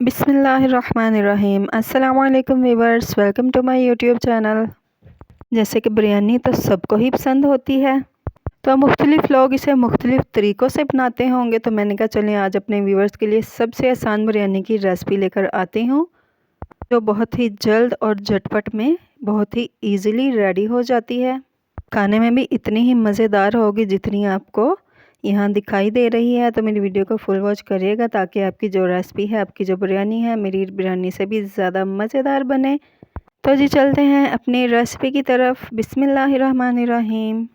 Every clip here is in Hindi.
बिस्मिल्लाहिर्रहमानिर्रहीम। अस्सलाम वालेकुम viewers, welcome to my YouTube channel. जैसे कि बिरयानी तो सबको ही पसंद होती है, तो मुख्तलिफ़ लोग इसे मुख्तलिफ़ तरीक़ों से बनाते होंगे। तो मैंने कहा चलें आज अपने व्यूअर्स के लिए सबसे आसान बिरयानी की रेसिपी लेकर आती हूँ, जो बहुत ही जल्द और झटपट में बहुत ही ईज़िली रेडी हो जाती है। खाने में भी इतनी ही मज़ेदार होगी जितनी आपको यहाँ दिखाई दे रही है। तो मेरी वीडियो को फुल वॉच करिएगा ताकि आपकी जो रेसिपी है, आपकी जो बिरयानी है, मेरी बिरयानी से भी ज़्यादा मज़ेदार बने। तो जी चलते हैं अपनी रेसिपी की तरफ। बिस्मिल्लाहिर्रहमानिर्रहीम।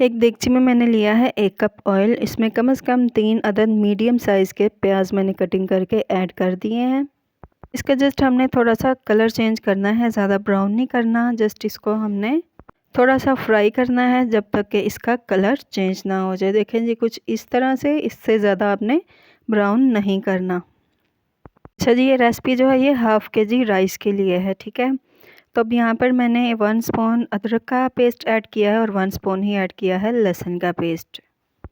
एक देगची में मैंने लिया है 1 कप ऑयल। इसमें कम से कम 3 अदद मीडियम साइज़ के प्याज मैंने कटिंग करके ऐड कर दिए हैं। इसका जस्ट हमने थोड़ा सा कलर चेंज करना है, ज़्यादा ब्राउन नहीं करना। जस्ट इसको हमने थोड़ा सा फ्राई करना है जब तक कि इसका कलर चेंज ना हो जाए। देखें जी कुछ इस तरह से, इससे ज़्यादा आपने ब्राउन नहीं करना। अच्छा जी, ये रेसिपी जो है ये हाफ़ केजी राइस के लिए है, ठीक है। तो अब यहाँ पर मैंने 1 स्पून अदरक का पेस्ट ऐड किया है और 1 स्पून ही ऐड किया है लहसुन का पेस्ट।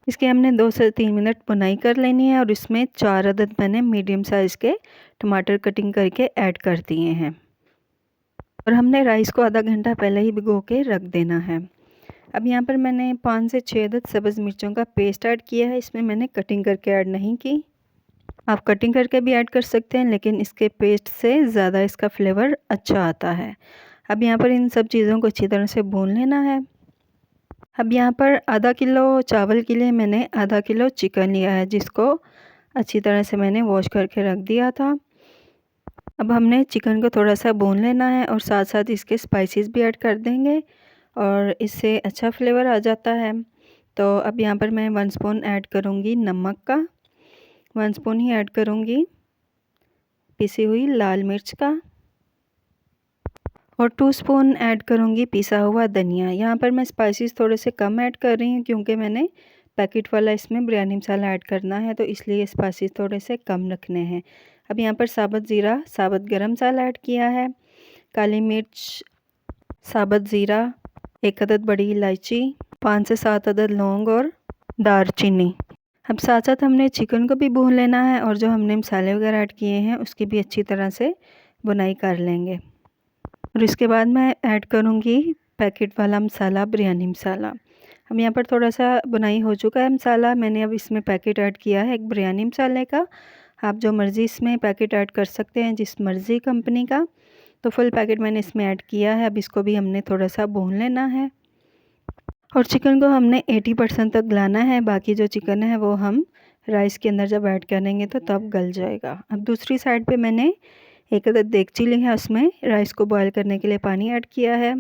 इसके हमने 2 से 3 मिनट भुनाई कर लेनी है और इसमें 4 अदद मैंने मीडियम साइज़ के टमाटर कटिंग करके ऐड कर दिए हैं। और हमने राइस को आधा घंटा पहले ही भिगो के रख देना है। अब यहाँ पर मैंने 5 से 6 अदद सब्ज़ मिर्चों का पेस्ट ऐड किया है। इसमें मैंने कटिंग करके ऐड नहीं की। आप कटिंग करके भी ऐड कर सकते हैं, लेकिन इसके पेस्ट से ज़्यादा इसका फ्लेवर अच्छा आता है। अब यहाँ पर इन सब चीज़ों को अच्छी तरह से भून लेना है। अब यहाँ पर आधा किलो चावल के लिए मैंने आधा किलो चिकन लिया है, जिसको अच्छी तरह से मैंने वॉश करके रख दिया था। अब हमने चिकन को थोड़ा सा भून लेना है और साथ साथ इसके स्पाइसेस भी ऐड कर देंगे और इससे अच्छा फ्लेवर आ जाता है। तो अब यहाँ पर मैं 1 स्पून ऐड करूँगी नमक का, 1 स्पून ही ऐड करूँगी पिसी हुई लाल मिर्च का और 2 स्पून ऐड करूँगी पिसा हुआ धनिया। यहाँ पर मैं स्पाइसेस थोड़े से कम ऐड कर रही हूँ क्योंकि मैंने पैकेट वाला इसमें बिरयानी मसाला ऐड करना है, तो इसलिए स्पाइसेस थोड़े से कम रखने हैं। अब यहाँ पर साबुत ज़ीरा, साबुत गरम मसाला ऐड किया है, काली मिर्च, साबुत ज़ीरा, 1 अदद बड़ी इलायची, 5 से 7 अदद लौंग और दालचीनी। अब साथ साथ हमने चिकन को भी भून लेना है और जो हमने मसाले वगैरह ऐड किए हैं उसकी भी अच्छी तरह से भुनाई कर लेंगे। और इसके बाद मैं ऐड करूँगी पैकेट वाला मसाला, बिरयानी मसाला। अब यहाँ पर थोड़ा सा बुनाई हो चुका है मसाला, मैंने अब इसमें पैकेट ऐड किया है एक बिरयानी मसाले का। आप जो मर्ज़ी इसमें पैकेट ऐड कर सकते हैं, जिस मर्ज़ी कंपनी का। तो फुल पैकेट मैंने इसमें ऐड किया है। अब इसको भी हमने थोड़ा सा भून लेना है और चिकन को हमने 80% तक गलाना है। बाकी जो चिकन है वो हम राइस के अंदर जब ऐड करेंगे तो तब गल जाएगा। अब दूसरी साइड पे मैंने 1 अदद देगची ली है, उसमें राइस को बॉयल करने के लिए पानी ऐड किया है।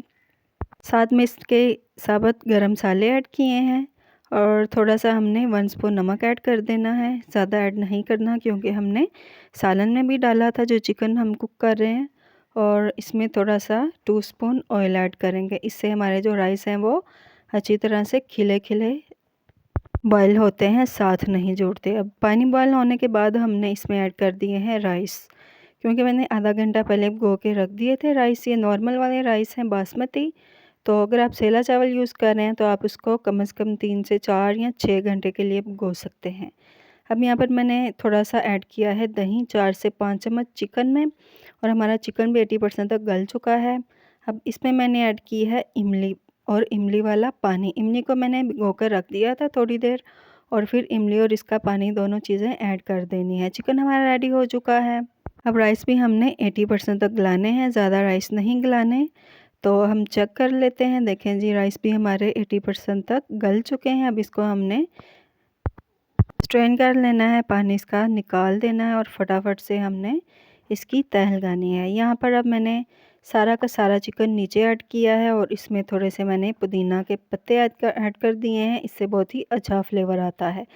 साथ में इसके साबुत गरम मसाले ऐड किए हैं और थोड़ा सा हमने 1 स्पून नमक ऐड कर देना है। ज़्यादा ऐड नहीं करना क्योंकि हमने सालन में भी डाला था जो चिकन हम कुक कर रहे हैं। और इसमें थोड़ा सा 2 स्पून ऑयल ऐड करेंगे, इससे हमारे जो राइस हैं वो अच्छी तरह से खिले खिले बॉयल होते हैं, साथ नहीं जुड़ते। अब पानी बॉयल होने के बाद हमने इसमें ऐड कर दिए हैं राइस, क्योंकि मैंने आधा घंटा पहले भिगो के रख दिए थे राइस। ये नॉर्मल वाले राइस हैं, बासमती। तो अगर आप सेला चावल यूज़ कर रहे हैं तो आप उसको कम से कम 3 से 4 या 6 घंटे के लिए भिगो सकते हैं। अब यहाँ पर मैंने थोड़ा सा ऐड किया है दही, 4 से 5 चम्मच चिकन में, और हमारा चिकन भी 80% तक गल चुका है। अब इसमें मैंने ऐड की है इमली और इमली वाला पानी। इमली को मैंने भिगो कर रख दिया था थोड़ी देर और फिर इमली और इसका पानी दोनों चीज़ें ऐड कर देनी है। चिकन हमारा रेडी हो चुका है। अब राइस भी हमने 80% तक गलाने हैं, ज़्यादा राइस नहीं गलाने। तो हम चेक कर लेते हैं। देखें जी राइस भी हमारे 80% तक गल चुके हैं। अब इसको हमने स्ट्रेन कर लेना है, पानी इसका निकाल देना है और फटाफट से हमने इसकी तह लगानी है। यहाँ पर अब मैंने सारा का सारा चिकन नीचे ऐड किया है और इसमें थोड़े से मैंने पुदीना के पत्ते ऐड कर दिए हैं, इससे बहुत ही अच्छा फ्लेवर आता है।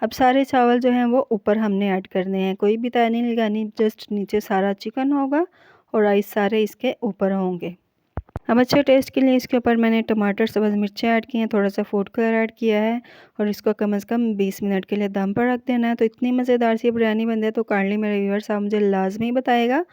अब सारे चावल जो हैं वो ऊपर हमने ऐड करने हैं, कोई भी तह नहीं लगानी, जस्ट नीचे सारा चिकन होगा और राइस सारे इसके ऊपर होंगे। अब अच्छे टेस्ट के लिए इसके ऊपर मैंने टमाटर, सब्ज़ मिर्चें ऐड की हैं, थोड़ा सा फूड कलर ऐड किया है और इसको कम से कम 20 मिनट के लिए दम पर रख देना है। तो इतनी मज़ेदार सी बिरयानी बनती है। तो काइंडली मेरे व्यूअर्स आप मुझे लाजमी बताइएगा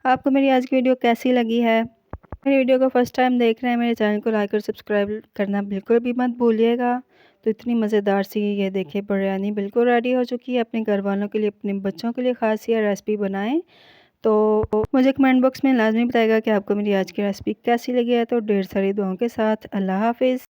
आपको मेरी आज की वीडियो कैसी लगी है। मेरी वीडियो को फर्स्ट टाइम देख रहे हैं, मेरे चैनल को लाइक और सब्सक्राइब करना बिल्कुल भी मत भूलिएगा। तो इतनी मज़ेदार सी ये देखिए बिरयानी बिल्कुल रेडी हो चुकी है। अपने घर वालों के लिए, अपने बच्चों के लिए ख़ास ये रेसिपी बनाएँ। तो मुझे कमेंट बॉक्स में लाज़मी बताइएगा कि आपको मेरी आज की रेसिपी कैसी लगी है। तो ढेर सारी दुआओं के साथ अल्लाह हाफ़िज़।